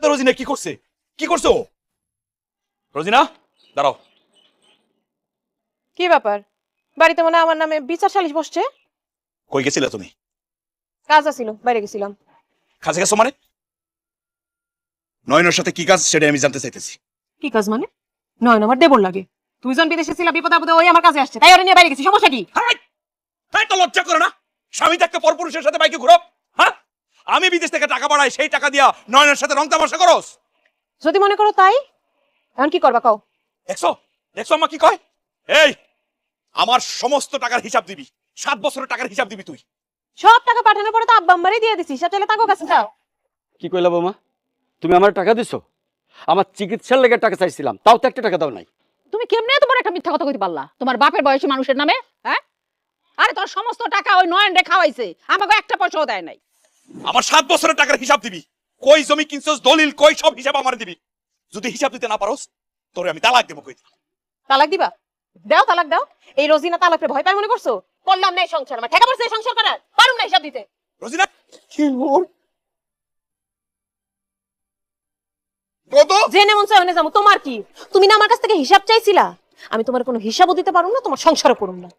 রোজিনা কি করছে? কি করছো রোজিনা? দাঁড়াও। কি ব্যাপার? বাড়িতে মনে হয় আমার নামে বিচার সালিশ বসছে। কই গেছিলে তুমি? কাজ আছিল, বাইরে গেছিলাম। কাজে গেছো মানে? নয়নের সাথে কি কাজ সেটা আমি জানতে চাইতেছি। কি কাজ মানে? নয় আমার দেবর লাগে। তুই জন বিদেশে ছিলা, বিপদ আপদে ওই আমার কাছে আসছে, তাই ওরে নিয়ে বাইরে গেছি। সমস্যা কি? তাই তো লজ্জা করে না? স্বামী থাকতে পরপুরুষের সাথে বাইকে ঘুরো? হ্যাঁ, আমি বিদেশ থেকে টাকা পাঠাই, সেই টাকা দিয়া নয়নের সাথে রং তামাশা করস? যদি মনে করো তাই, এখন কি করবা কও? দেখছো দেখছো আম্মা কি কয়? এই, আমার সমস্ত টাকার হিসাব দিবি, 7 বছরের টাকার হিসাব দিবি তুই। সব টাকা পাঠানোর পরে তো আব্বা আম্মারই দিয়ে দিছি, সব চাইলে তাকে কাছে যাও। কি কইলা বৌমা? তুমি আমার টাকা দিছো? আমার চিকিৎসার লেগে টাকা চাইছিলাম, তাও তো একটা টাকা দাও নাই। তুমি কেমনে তোমার একটা মিথ্যা কথা কইতে পারলা তোমার বাপের বয়সী মানুষের নামে? হ্যাঁ, আরে তোর সমস্ত টাকা ওই নয়ন রে খাওয়াইছে, আমাকে একটা পয়সাও দেয় নাই। আমার 7 বছরের টাকার হিসাব দিবি, কই জমি কিনছস, দলিল কই, সব হিসাব আমার দিবি। যদি হিসাব দিতে না পারোস, তোরে আমি তালাক দেবো কই। তালাক দিবা? দাও, তালাক দাও। এই রোজিনা তালাকরে ভয় পায় মনে করছো? করলাম না এই সংসার, আমার ঠেকা পড়ছে এই সংসার করার, পারুম না হিসাব দিতে। রোজিনা কি ওর কত জেনে মন চায় যাবো, তোমার কি? তুমি না আমার কাছ থেকে হিসাব চাইছিলা? আমি তোমার কোনো হিসাবও দিতে পারুম না, তোমার সংসারও করুম না।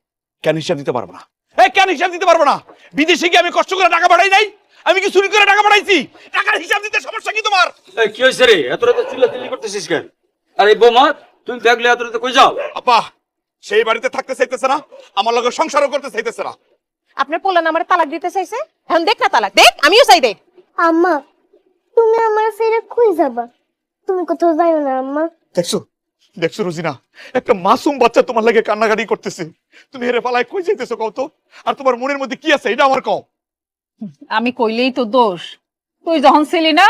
কেন হিসাব দিতে পারবো না? এই কেন হিসাব দিতে পারবো না? বিদেশে কি আমি কষ্ট করে টাকা পাঠাই নাই? আমি কি চুরি করে টাকা পাঠাইছি? টাকার হিসাব দিতে সমস্যা কি তোমার? এই কি হইছে রে? এত রাতে চিল্লাচিল্লি করতেছিস কেন? আরে বৌমা, তুমি দেখলে এত রাতে কই যাও? আপা, সেই বাড়িতে থাকতে চাইতেছে না, আমার লগে সংসারও করতে চাইতেছে না। আপনার পোলান আমার তালাক দিতে চাইছে, এখন দেখ না তালাক দেখ, আমিও চাই দেখ। আম্মা, তুমি আমার ছেড়ে কই যাবা? তুমি কোথাও যাইও না আম্মা। দেখছো দেখছো রোজিনা, একটা মাসুম বাচ্চা তোমার লাগে কান্নাকাটি করতেছে, তুমি হেরে পালায় কই যাইতেছো কও তো? আর তোমার মনের মধ্যে কি আছে এটা আমার কও। আমি কইলেই তো দোষ। তুই যখন ছিলি না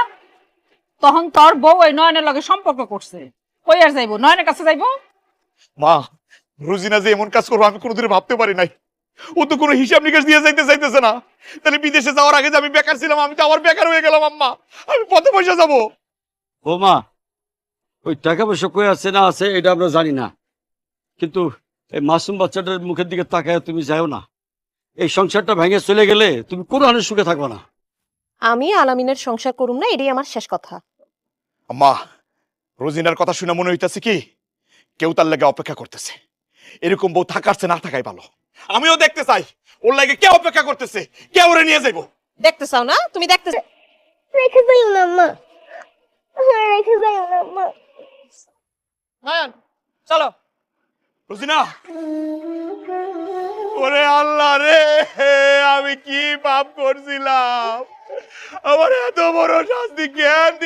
তখন তোর বউ ওই নয়নের লগে সম্পর্ক করছে। কই আর যাইবো? নয়নের কাছে যাইবো? মা, রোজিনা যে এমন কাজ করবো আমি কোনোদিন ভাবতে পারি নাই। ও তো কোনো হিসাব নিকাশ দিয়ে যাইতে চাইতেছে না। তাহলে বিদেশে যাওয়ার আগে যে আমি বেকার ছিলাম, আমি তো আবার বেকার হয়ে গেলাম। আম্মা, আমি পথে পয়সা যাবো। বৌমা, ওই টাকা পয়সা কই আছে না আছে এটা আমরা জানি না, কিন্তু এই মাসুম বাচ্চাটার মুখের দিকে তাকায় তুমি যাও না। এই সংসারটা ভেঙে চলে গেলে তুমি কোনো আনের সুখে থাকবে না। আমি আলামিনের সংসার করুম না, এটাই আমার শেষ কথা। আম্মা, রোজিনার কথা শুনে মনে হইতাছে কি কেউ তার লাগে অপেক্ষা করতেছে। এরকম বউ থাকার চেয়ে না থাকাই ভালো। আমিও দেখতে চাই ওর লাগে কে অপেক্ষা করতেছে, কে ওরে নিয়ে যাইবো। দেখতে চাও না? তুমি দেখতে চাও? রেখে যাইও না আম্মা, রেখে যাইও না আম্মা। নয়ন, চলো। রোজিনা, ওরে আল্লাহ রে, আমি কি পাপ করছিলাম? আমার এত বড় শাস্তি জ্ঞান দিতে